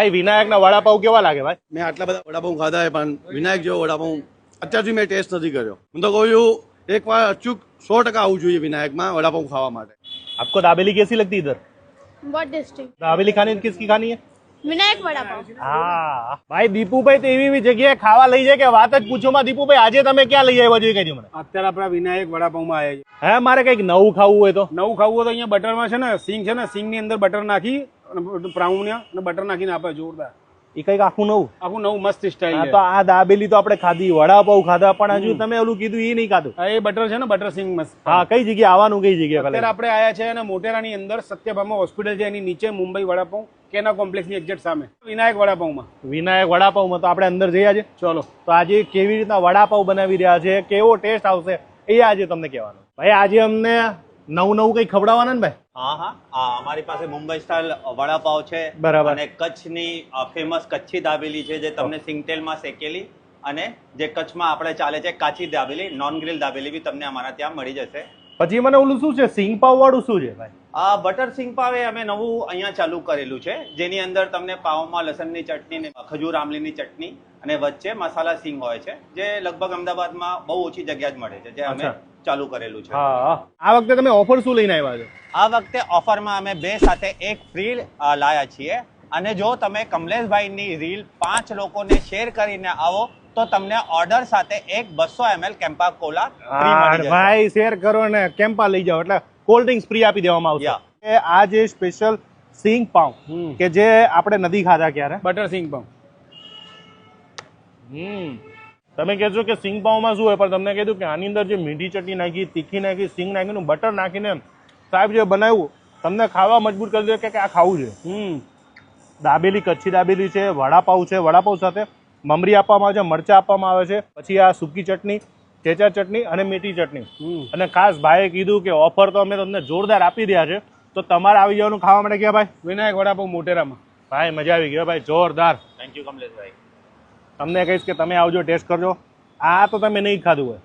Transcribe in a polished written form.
ભાઈ વિનાયકના વડાપાઉં કેવા લાગે ભાઈ? મેં આટલા બધા વડાપાઉં ખાધા છે પણ વિનાયક જેવો વડાપાઉં અત્યાર સુધી મેં ટેસ્ટ નથી કર્યો. હું તો કહું છું એકવાર અચૂક 100% આવવું જોઈએ વિનાયકમાં વડાપાઉં ખાવા માટે. आपको दाबेली कैसी लगती है इधर? बहुत टेस्टी. दाबेली खानी किसकी खानी है? વિનાયક વડાપાવ. હા ભાઈ દીપુભાઈ તો એવી એવી જગ્યાએ ખાવા લઈ જાય કે વાત જ પૂછો માં. દીપુભાઈ આજે તમે ક્યાં લઈ આવ્યા છો એ કહેજો મને. અત્યારે આપણા વિનાયક વડાપાઉંમાં આવ્યા છે. હે મારે કઈક નવું ખાવું હોય તો? નવું ખાવું હોય તો અહીંયા બટરમાં છે ને સિંગ છે ને, સિંગ ની અંદર બટર નાખી પ્રાઉન અને બટર નાખીને આપે જોરદાર. એ કઈક આખું નવું નવું મસ્ત સ્ટાઇલ હા છે. તો આ દાબેલી તો આપણે ખાધી, વડાપાઉં ખાધા, પણ હજુ તમે ઓલું કીધું એ નહીં ખાધું. હા, એ બટર છે ને, બટર સિંગ મસ્ત. હા કઈ જગ્યાએ આવવાનું? કઈ જગ્યાએ? અત્યારે આપણે આયા છે અને મોટેરાની અંદર સત્યભામા હોસ્પિટલ છે, એની નીચે મુંબઈ વડાપાઉં કેના કોમ્પ્લેક્સની એક્ઝેક્ટ સામે વિનાયક વડાપાઉંમાં. વિનાયક વડાપાઉંમાં તો આપણે અંદર જઈ આજે. ચલો તો આજે કેવી રીતના વડાપાઉં બનાવી રહ્યા છે, કેવો ટેસ્ટ આવશે એ આજે તમને કહેવાનું. ભાઈ આજે અમને નવું કઈ ખવડાવવાના ને ભાઈ? હા હા અમારી પાસે મુંબઈ સ્ટાઇલ વડાપાવ છે બરાબર. અને કચ્છની ફેમસ કચ્છી દાબેલી છે જે તમને સિંગટેલમાં શેકેલી, અને જે કચ્છમાં આપણે ચાલે છે કાચી દાબેલી, નોન ગ્રીલ દાબેલી બી તમને અમારા ત્યાં મળી જશે. પછી મને ઓલું શું છે, સિંગ પાવ વાળું શું છે ભાઈ? આ બટર સિંગ પાવ એ અમે નવું અહીંયા ચાલુ કરેલું છે, જેની અંદર તમને પાવમાં લસણની ચટણી ને ખજૂર આમલીની ચટણી અને વચ્ચે મસાલા સિંગ હોય છે, જે લગભગ અમદાવાદમાં બહુ ઓછી જગ્યા જ મળે છે, જે અમે ચાલુ કરેલું છે. હા આ વખતે તમે ઓફર શું લઈને આવ્યા છો? આ વખતે ઓફરમાં અમે 2 સાથે 1 ફ્રી લાયા છીએ, અને જો તમે કમલેશભાઈની રીલ 5 લોકોને શેર કરીને આવો તો તમને ઓર્ડર સાથે એક 200 ml કેમ્પા કોલા ફ્રી મળી જશે. ભાઈ શેર કરો ને કેમ્પા લઈ જાઓ એટલે કોલ્ડ ડ્રિંક્સ ફ્રી આપી દેવામાં આવશે. આ જે સ્પેશિયલ સિંગ પાવ કે જે આપણે નથી ખાધા ક્યારે, બટર સિંગ પાઉં. તમે કહેશો કે સિંગ પાવમાં શું હોય, પણ તમને કીધું કે આની અંદર જે મીઠી ચટણી નાખી, તીખી નાખી, સિંગ નાખીને બટર નાખીને સાહેબ જે બનાવ્યું તમને ખાવા મજબૂર કરી દે કે આ ખાવું છે. દાબેલી કચ્છી દાબેલી છે, વડાપાઉં છે, વડાપાઉં સાથે મમરી આપવામાં આવે છે, મરચા આપવામાં આવે છે, પછી આ સૂકી ચટણી, ઠેચા ચટણી અને મીઠી ચટણી. અને ખાસ ભાઈએ કીધું કે ઓફર તો અમે તમને જોરદાર આપી રહ્યા છે, તો તમારે આવી જવાનું ખાવા માટે ક્યાં ભાઈ? વિનાયક વડાપાઉં મોટેરામાં. ભાઈ મજા આવી ગઈ ભાઈ, જોરદાર. થેન્ક યુ કમલેશભાઈ. તમને કહીશ કે તમે આવજો, ટેસ્ટ કરજો. આ તો તમે નહીં ખાધું હોય